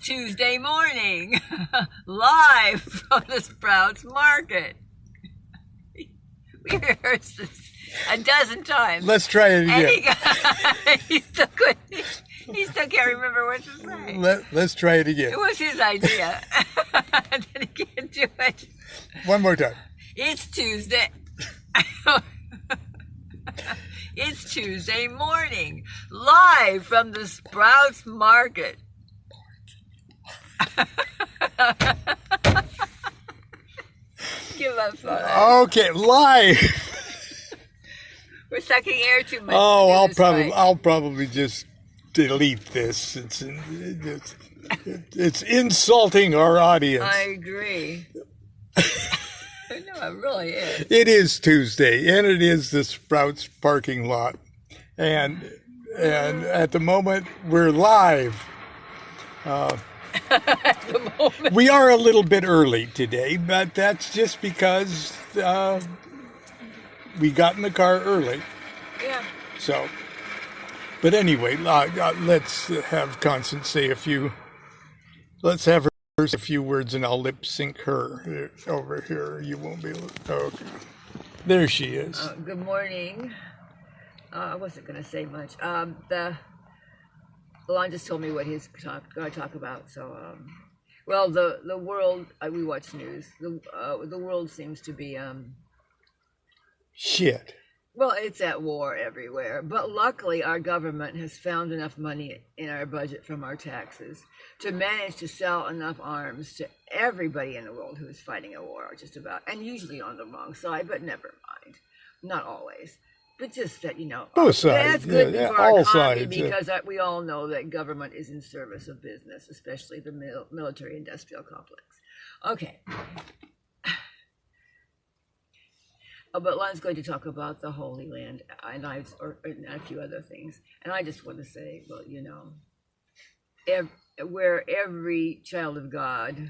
Tuesday morning, live from the Sprouts Market. We rehearsed this a dozen times. Let's try it again. And he still couldn't. He still can't remember what to say. Let's try it again. It was his idea. And then he can't do it. One more time. It's Tuesday. It's Tuesday morning, live from the Sprouts Market. Give up on it. Okay, live. We're sucking air too much. Oh, I'll probably just delete this. It's insulting our audience. I agree. No, it really is. It is Tuesday, and it is the Sprouts parking lot, and at the moment we're live. At the moment. We are a little bit early today, but that's just because we got in the car early. Yeah. So, but anyway, let's have Constance say a few. Let's have her say a few words, and I'll lip sync her over here. You won't be able to. Okay. There she is. Good morning. I wasn't going to say much. Lon just told me what he's going to talk about. So, well, the world. We watch news. The world seems to be shit. Well, it's at war everywhere. But luckily, our government has found enough money in our budget from our taxes to manage to sell enough arms to everybody in the world who is fighting a war, just about, and usually on the wrong side, but never mind. Not always. But just that, both sides. That's good for our all economy sides. because we all know that government is in service of business, especially the military-industrial complex. Okay. But Lon's going to talk about the Holy Land and a few other things. And I just want to say, well, where every child of God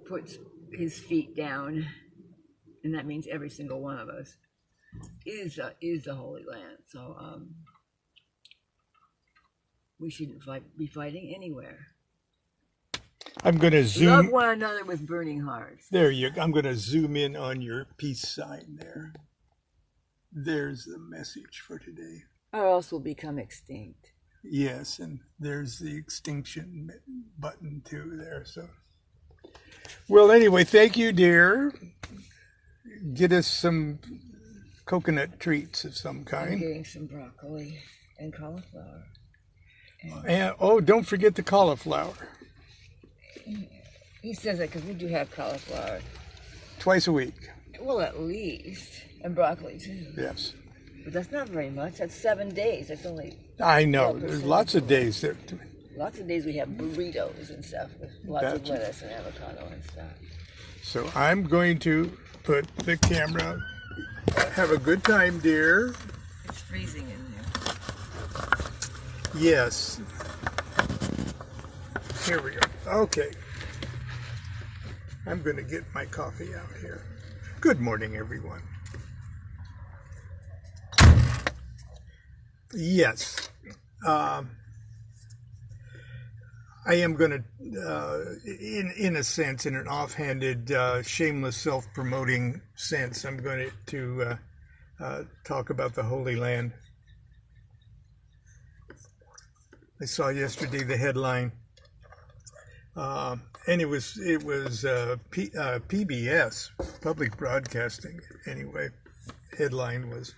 puts his feet down, and that means every single one of us, is the Holy Land. So we shouldn't be fighting anywhere. I'm going to zoom. Love one another with burning hearts. There you go. I'm going to zoom in on your peace sign there. There's the message for today. Or else we'll become extinct. Yes, and there's the extinction button too there. So, well, anyway, thank you, dear. Get us some coconut treats of some kind. I'm getting some broccoli and cauliflower. And don't forget the cauliflower. He says that because we do have cauliflower. Twice a week. Well, at least. And broccoli, too. Yes. But that's not very much. That's 7 days. That's only... I know. There's lots of days there. Lots of days we have burritos and stuff with lots of lettuce and avocado and stuff. So I'm going to put the camera... Have a good time, dear. It's freezing in there. Yes. Here we go. Okay. I'm going to get my coffee out here. Good morning, everyone. Yes. I am going to, in a sense, in an offhanded, shameless, self-promoting sense, I'm going to talk about the Holy Land. I saw yesterday the headline. And it was PBS, Public Broadcasting, anyway. Headline was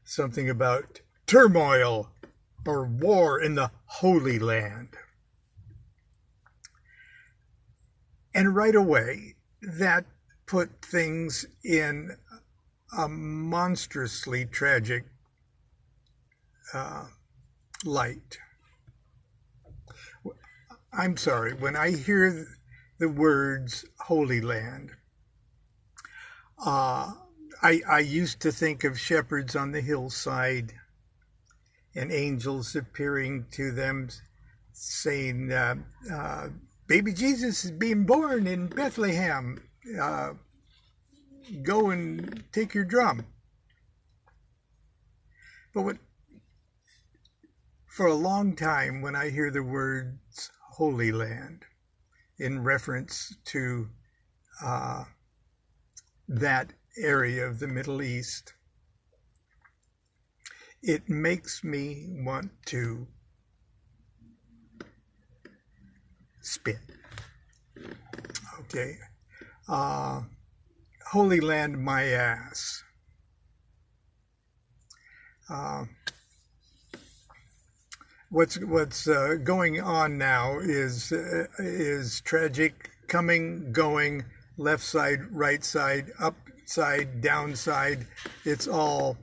something about turmoil or war in the Holy Land. And right away, that put things in a monstrously tragic light. I'm sorry, when I hear the words Holy Land, I used to think of shepherds on the hillside and angels appearing to them saying, baby Jesus is being born in Bethlehem. Go and take your drum. But for a long time, when I hear the words Holy Land in reference to that area of the Middle East, it makes me want to spit. Okay. Holy Land, my ass. What's going on now is tragic. Coming, going, left side, right side, upside, downside. It's all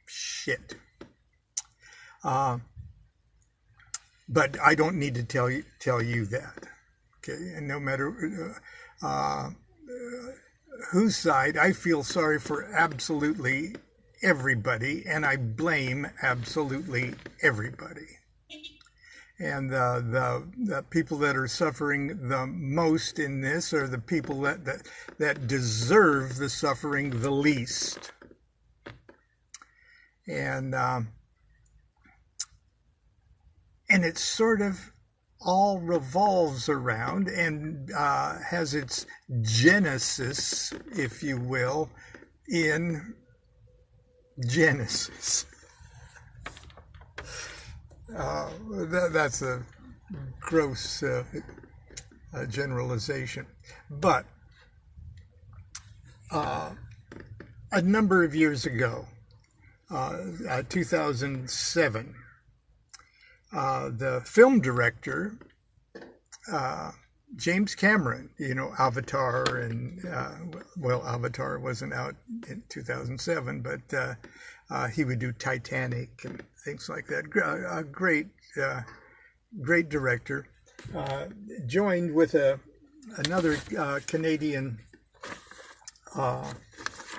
shit. But I don't need to tell you that. Okay, and no matter whose side, I feel sorry for absolutely everybody, and I blame absolutely everybody. And the people that are suffering the most in this are the people that deserve the suffering the least. And it sort of all revolves around and has its genesis, if you will, in Genesis. That's a gross generalization. But a number of years ago, 2007, the film director, James Cameron, Avatar, and Avatar wasn't out in 2007, but he would do Titanic and things like that. A great director, joined with another Canadian,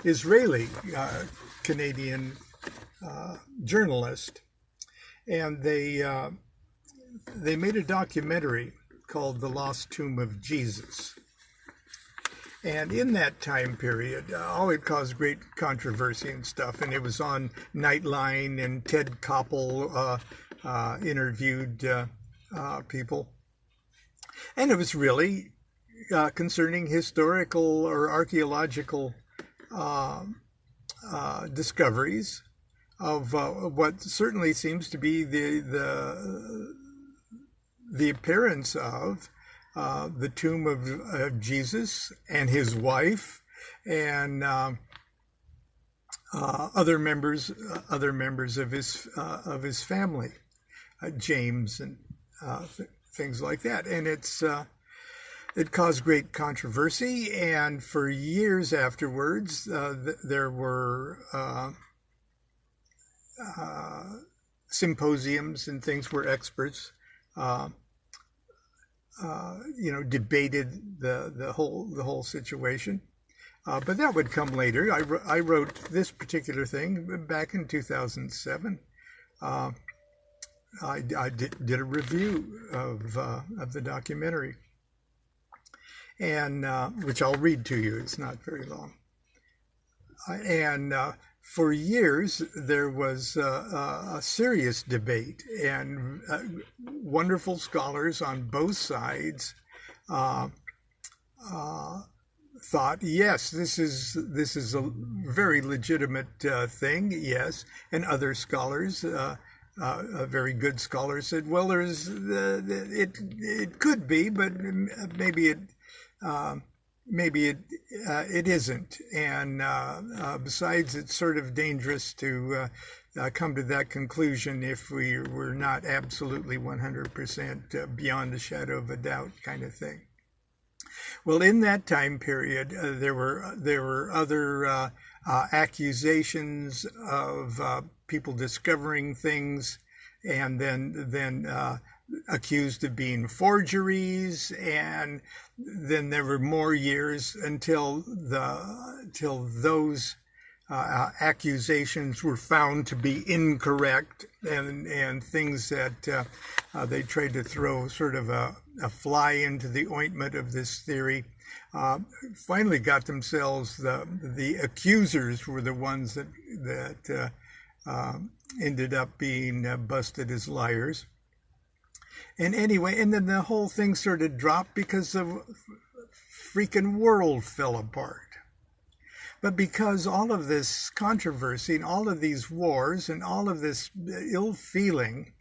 Israeli Canadian journalist, and they made a documentary called The Lost Tomb of Jesus. And in that time period, it caused great controversy and stuff. And it was on Nightline, and Ted Koppel interviewed people. And it was really concerning historical or archaeological discoveries of what certainly seems to be the appearance of the tomb of Jesus and his wife and other members of his family, James and things like that. And it caused great controversy. And for years afterwards, there were symposiums and things where experts debated the whole situation, but that would come later. I wrote this particular thing back in 2007. I did a review of the documentary, and which I'll read to you. It's not very long. And for years, there was a serious debate, and wonderful scholars on both sides thought, yes, this is a very legitimate thing, yes. And other scholars, very good scholars, said, well, it could be, but maybe it isn't. And besides, it's sort of dangerous to come to that conclusion if we were not absolutely 100% beyond a shadow of a doubt kind of thing. Well, in that time period, there were other accusations of people discovering things and then accused of being forgeries, and then there were more years until those accusations were found to be incorrect, and things that they tried to throw sort of a fly into the ointment of this theory, finally got themselves, the accusers were the ones that ended up being busted as liars. And anyway, and then the whole thing sort of dropped because the freaking world fell apart. But because all of this controversy and all of these wars and all of this ill feeling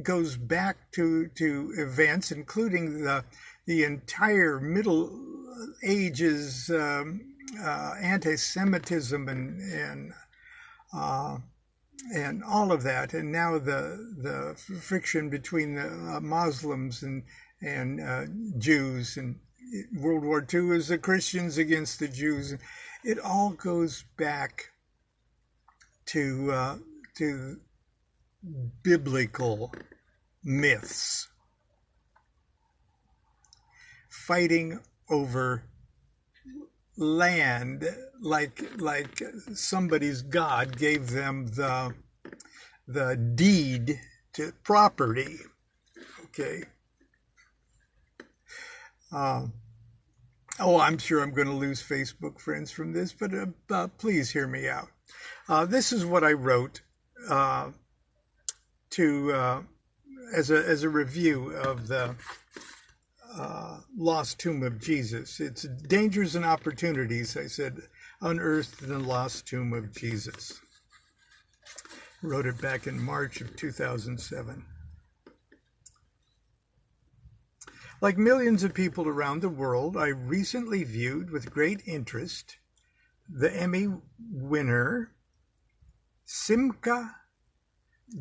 goes back to events, including the entire Middle Ages anti-Semitism and all of that, and now the friction between the Muslims and Jews, and World War II is the Christians against the Jews. It all goes back to biblical myths, fighting over land like somebody's God gave them the deed to property. Okay. I'm sure I'm going to lose Facebook friends from this, but please hear me out. This is what I wrote as a review of the Lost Tomb of Jesus. It's dangers and opportunities, I said, unearthed in the Lost Tomb of Jesus. Wrote it back in March of 2007. Like millions of people around the world, I recently viewed with great interest the Emmy winner Simca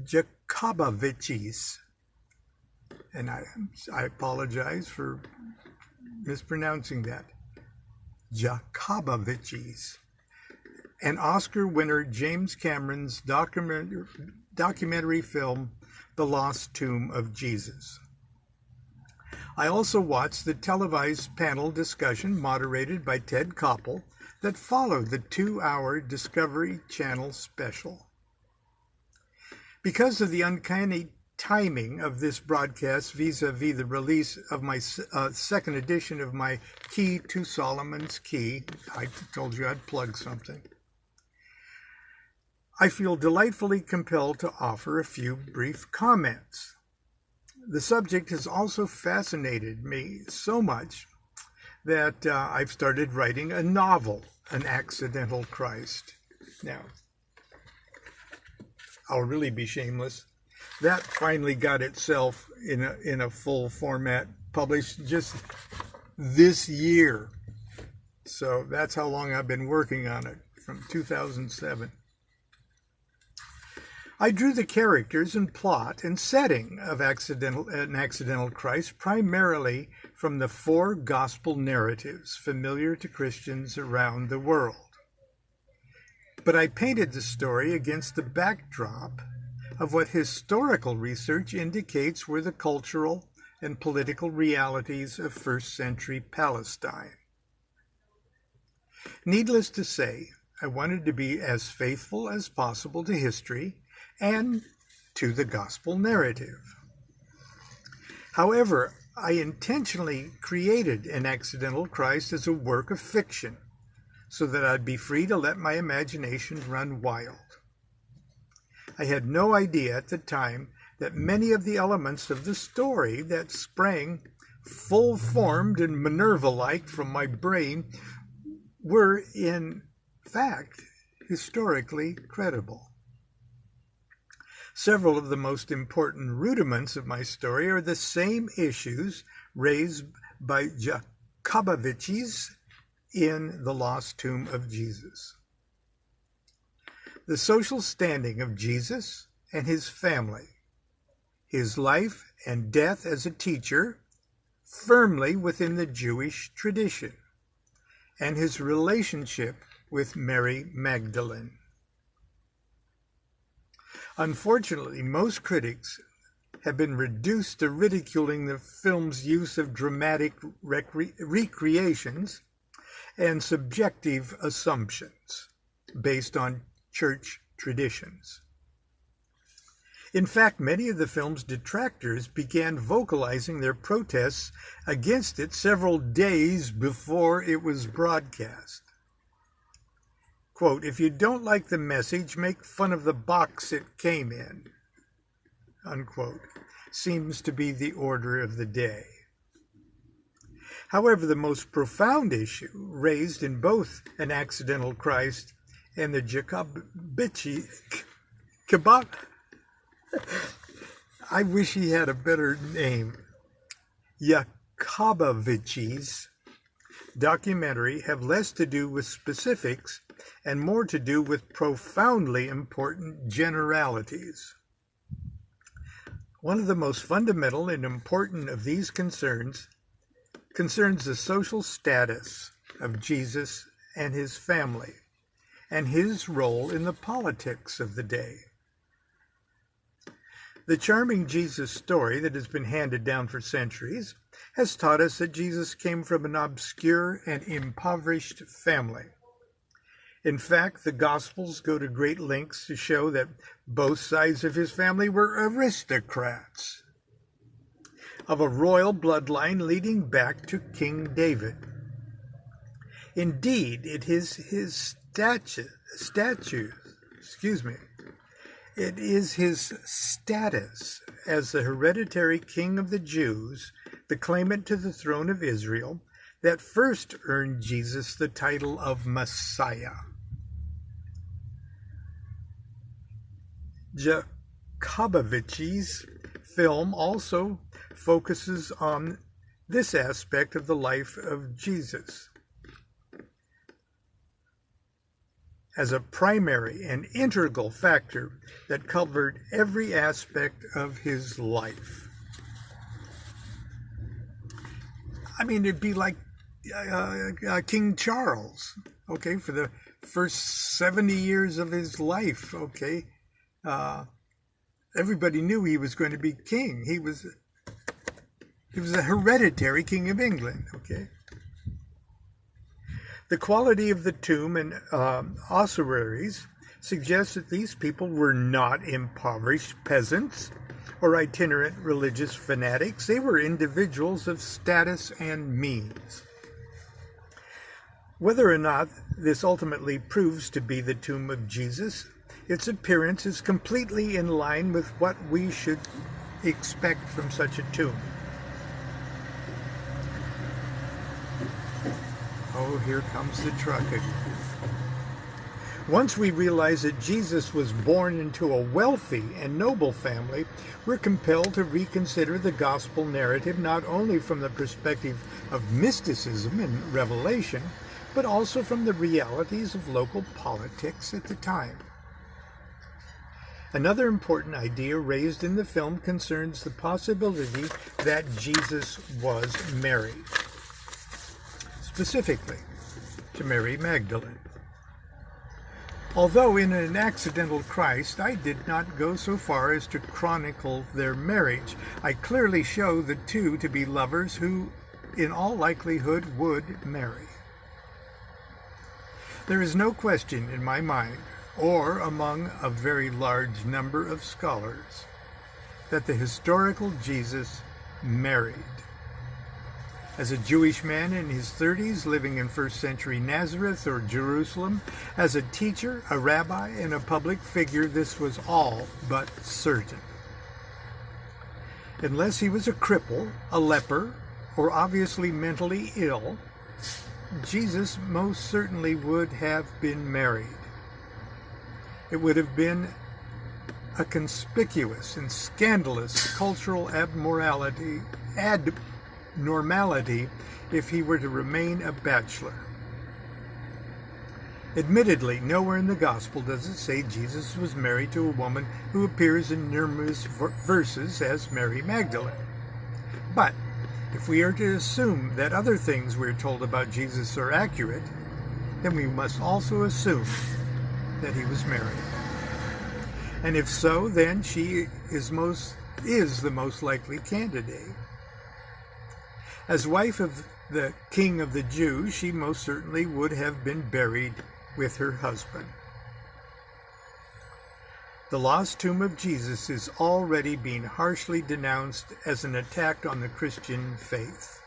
Jacobovich's, and I apologize for mispronouncing that, Jacobovich's, and Oscar winner James Cameron's documentary film, The Lost Tomb of Jesus. I also watched the televised panel discussion moderated by Ted Koppel that followed the 2-hour Discovery Channel special. Because of the uncanny timing of this broadcast vis-a-vis the release of my second edition of my Key to Solomon's Key, I told you I'd plug something, I feel delightfully compelled to offer a few brief comments. The subject has also fascinated me so much that I've started writing a novel, An Accidental Christ. Now, I'll really be shameless. That finally got itself in a full format published just this year. So that's how long I've been working on it, from 2007. I drew the characters and plot and setting of An Accidental Christ primarily from the 4 gospel narratives familiar to Christians around the world. But I painted the story against the backdrop of what historical research indicates were the cultural and political realities of first-century Palestine. Needless to say, I wanted to be as faithful as possible to history and to the gospel narrative. However, I intentionally created An Accidental Christ as a work of fiction so that I'd be free to let my imagination run wild. I had no idea at the time that many of the elements of the story that sprang full-formed and Minerva-like from my brain were, in fact, historically credible. Several of the most important rudiments of my story are the same issues raised by Jacobovich's in The Lost Tomb of Jesus. The social standing of Jesus and his family, his life and death as a teacher, firmly within the Jewish tradition, and his relationship with Mary Magdalene. Unfortunately, most critics have been reduced to ridiculing the film's use of dramatic recreations and subjective assumptions based on church traditions. In fact, many of the film's detractors began vocalizing their protests against it several days before it was broadcast. Quote, "If you don't like the message, make fun of the box it came in," unquote, seems to be the order of the day. However, the most profound issue raised in both An Accidental Christ and the I wish he had a better name, Yakobovich's documentary have less to do with specifics and more to do with profoundly important generalities. One of the most fundamental and important of these concerns the social status of Jesus and his family and his role in the politics of the day. The charming Jesus story that has been handed down for centuries has taught us that Jesus came from an obscure and impoverished family. In fact, the Gospels go to great lengths to show that both sides of his family were aristocrats of a royal bloodline leading back to King David. Indeed, it is his status as the hereditary king of the Jews, the claimant to the throne of Israel, that first earned Jesus the title of Messiah. Jacobovich's film also focuses on this aspect of the life of Jesus as a primary and integral factor that covered every aspect of his life. I mean, it'd be like King Charles, okay, for the first 70 years of his life, okay. Everybody knew he was going to be king. He was a hereditary king of England, okay. The quality of the tomb and ossuaries suggests that these people were not impoverished peasants or itinerant religious fanatics. They were individuals of status and means. Whether or not this ultimately proves to be the tomb of Jesus, its appearance is completely in line with what we should expect from such a tomb. Oh, here comes the truck again. Once we realize that Jesus was born into a wealthy and noble family, we're compelled to reconsider the gospel narrative not only from the perspective of mysticism and revelation, but also from the realities of local politics at the time. Another important idea raised in the film concerns the possibility that Jesus was married, specifically to Mary Magdalene. Although in An Accidental Christ, I did not go so far as to chronicle their marriage, I clearly show the two to be lovers who, in all likelihood, would marry. There is no question in my mind, or among a very large number of scholars, that the historical Jesus married. As a Jewish man in his 30s living in first century Nazareth or Jerusalem, as a teacher, a rabbi, and a public figure, this was all but certain. Unless he was a cripple, a leper, or obviously mentally ill, Jesus most certainly would have been married. It would have been a conspicuous and scandalous cultural abnormality if he were to remain a bachelor. Admittedly, nowhere in the gospel does it say Jesus was married to a woman who appears in numerous verses as Mary Magdalene. But if we are to assume that other things we're told about Jesus are accurate, then we must also assume that he was married. And if so, then she is the most likely candidate. As wife of the king of the Jews, she most certainly would have been buried with her husband. The lost tomb of Jesus is already being harshly denounced as an attack on the Christian faith.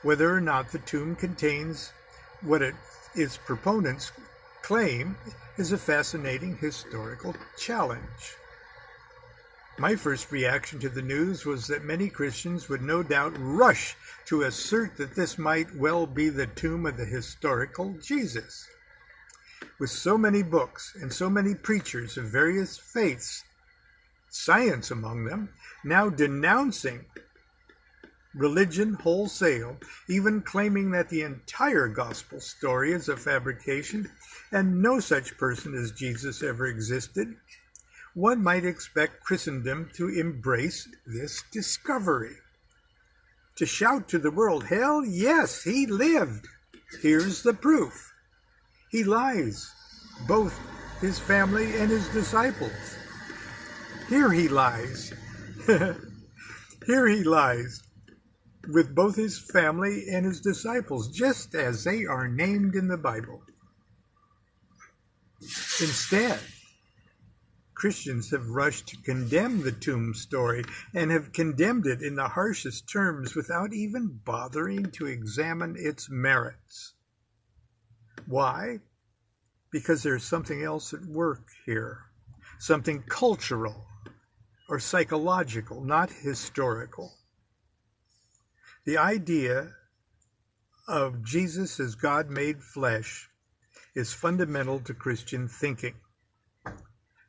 Whether or not the tomb contains what its proponents claim is a fascinating historical challenge. My first reaction to the news was that many Christians would no doubt rush to assert that this might well be the tomb of the historical Jesus. With so many books and so many preachers of various faiths, science among them, now denouncing religion wholesale, even claiming that the entire gospel story is a fabrication and no such person as Jesus ever existed, one might expect Christendom to embrace this discovery. To shout to the world, hell yes, he lived. Here's the proof. He lies, both his family and his disciples. Here he lies. Here he lies with both his family and his disciples, just as they are named in the Bible. Instead, Christians have rushed to condemn the tomb story and have condemned it in the harshest terms without even bothering to examine its merits. Why? Because there's something else at work here, something cultural or psychological, not historical. The idea of Jesus as God made flesh is fundamental to Christian thinking.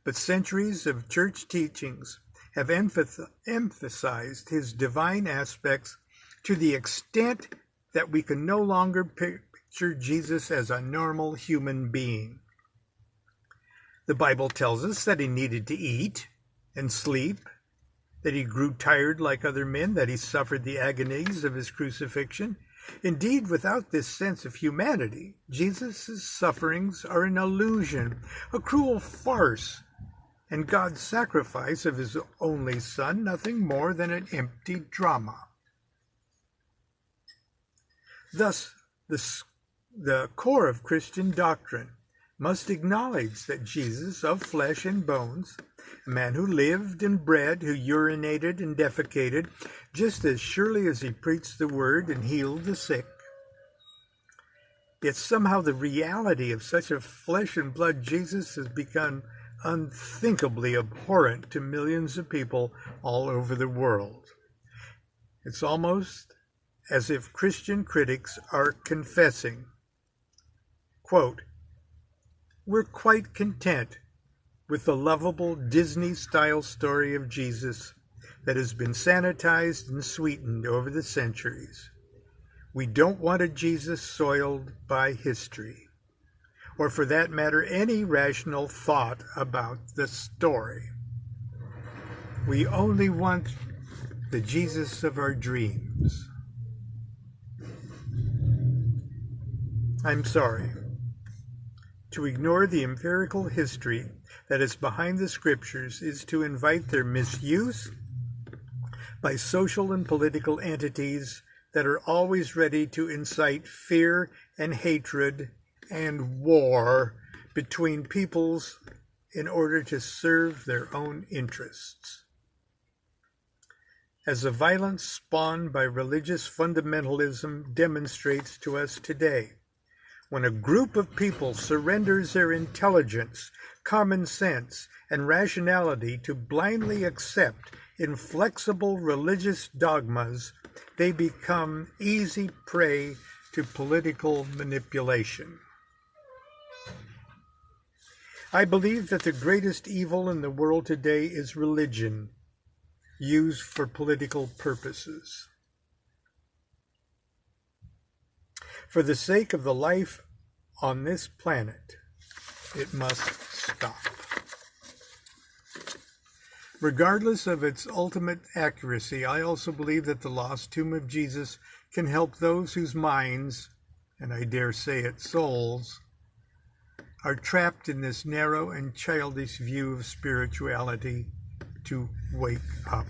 But centuries of church teachings have emphasized his divine aspects to the extent that we can no longer picture Jesus as a normal human being. The Bible tells us that he needed to eat and sleep, that he grew tired like other men, that he suffered the agonies of his crucifixion. Indeed, without this sense of humanity, Jesus' sufferings are an illusion, a cruel farce, and God's sacrifice of his only Son nothing more than an empty drama. Thus, the core of Christian doctrine must acknowledge that Jesus, of flesh and bones, a man who lived and bred, who urinated and defecated, just as surely as he preached the word and healed the sick, yet somehow the reality of such a flesh and blood Jesus has become unthinkably abhorrent to millions of people all over the world. It's almost as if Christian critics are confessing, quote, "We're quite content with the lovable Disney-style story of Jesus that has been sanitized and sweetened over the centuries. We don't want a Jesus soiled by history, or for that matter, any rational thought about the story. We only want the Jesus of our dreams." I'm sorry. To ignore the empirical history that is behind the scriptures is to invite their misuse by social and political entities that are always ready to incite fear and hatred and war between peoples in order to serve their own interests. As the violence spawned by religious fundamentalism demonstrates to us today, when a group of people surrenders their intelligence, common sense, and rationality to blindly accept inflexible religious dogmas, they become easy prey to political manipulation. I believe that the greatest evil in the world today is religion, used for political purposes. For the sake of the life on this planet, it must stop. Regardless of its ultimate accuracy, I also believe that the lost tomb of Jesus can help those whose minds, and I dare say it souls, are trapped in this narrow and childish view of spirituality to wake up.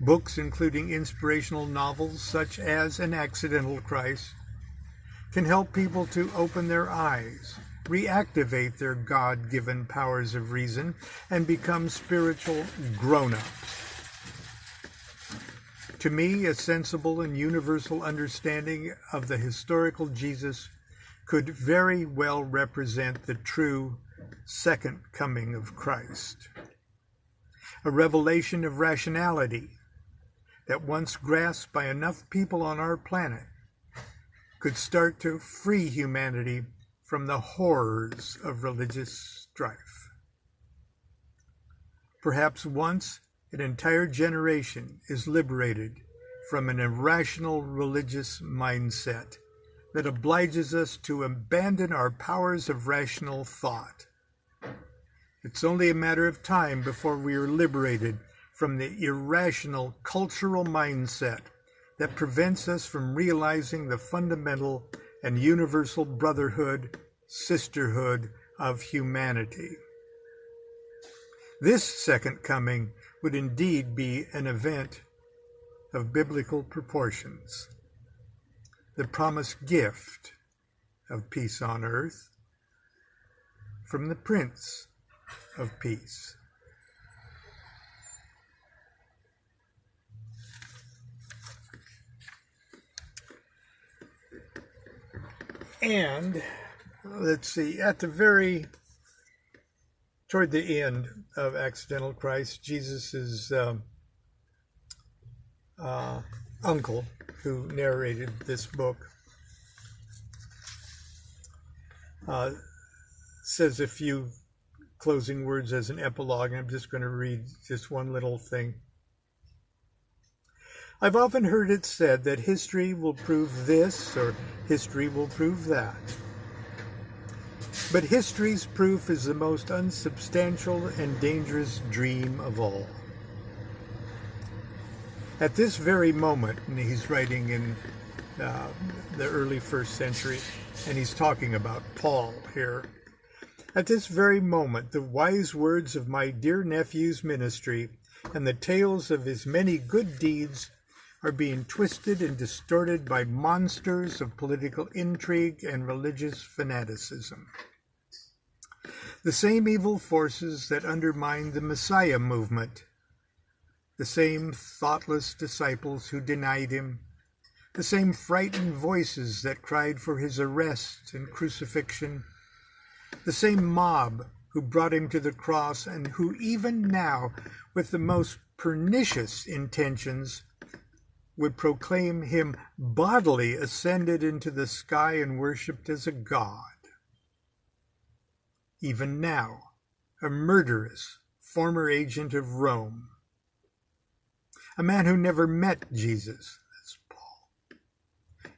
Books including inspirational novels such as An Accidental Christ can help people to open their eyes, reactivate their God-given powers of reason, and become spiritual grown-ups. To me, a sensible and universal understanding of the historical Jesus could very well represent the true second coming of Christ. A revelation of rationality that, once grasped by enough people on our planet, could start to free humanity from the horrors of religious strife. Perhaps once an entire generation is liberated from an irrational religious mindset that obliges us to abandon our powers of rational thought. It's only a matter of time before we are liberated from the irrational cultural mindset that prevents us from realizing the fundamental and universal brotherhood, sisterhood of humanity. This second coming would indeed be an event of biblical proportions, the promised gift of peace on earth from the Prince of Peace. And let's see, toward the end of Accidental Christ, Jesus' uncle, who narrated this book, says a few closing words as an epilogue, and I'm just going to read just one little thing. I've often heard it said that history will prove this or history will prove that. But history's proof is the most unsubstantial and dangerous dream of all. At this very moment, and he's writing in the early first century, and he's talking about Paul here. At this very moment, the wise words of my dear nephew's ministry and the tales of his many good deeds are being twisted and distorted by monsters of political intrigue and religious fanaticism. The same evil forces that undermined the Messiah movement, the same thoughtless disciples who denied him, the same frightened voices that cried for his arrest and crucifixion, the same mob who brought him to the cross and who even now, with the most pernicious intentions, would proclaim him bodily ascended into the sky and worshipped as a god. Even now, a murderous former agent of Rome, a man who never met Jesus, that's Paul,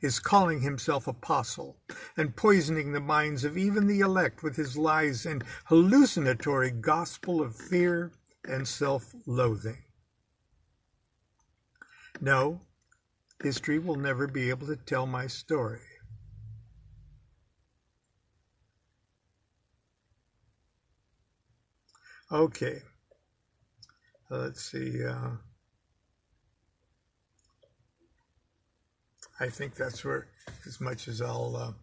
is calling himself apostle and poisoning the minds of even the elect with his lies and hallucinatory gospel of fear and self-loathing. No, history will never be able to tell my story. Okay, let's see. I think that's where, as much as I'll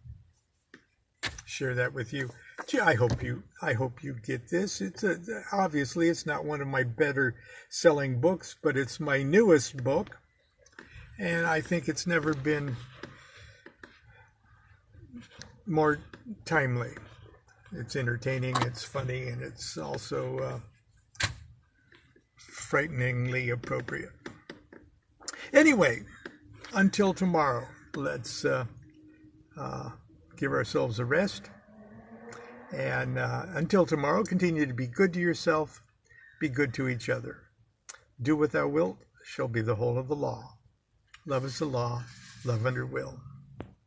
share that with you. Gee, I hope you get this. It's obviously it's not one of my better selling books, but it's my newest book, and I think it's never been more timely. It's entertaining, it's funny, and it's also frighteningly appropriate. Anyway, until tomorrow, let's give ourselves a rest. And until tomorrow, continue to be good to yourself, be good to each other. Do what thou wilt shall be the whole of the law. Love is the law, love under will.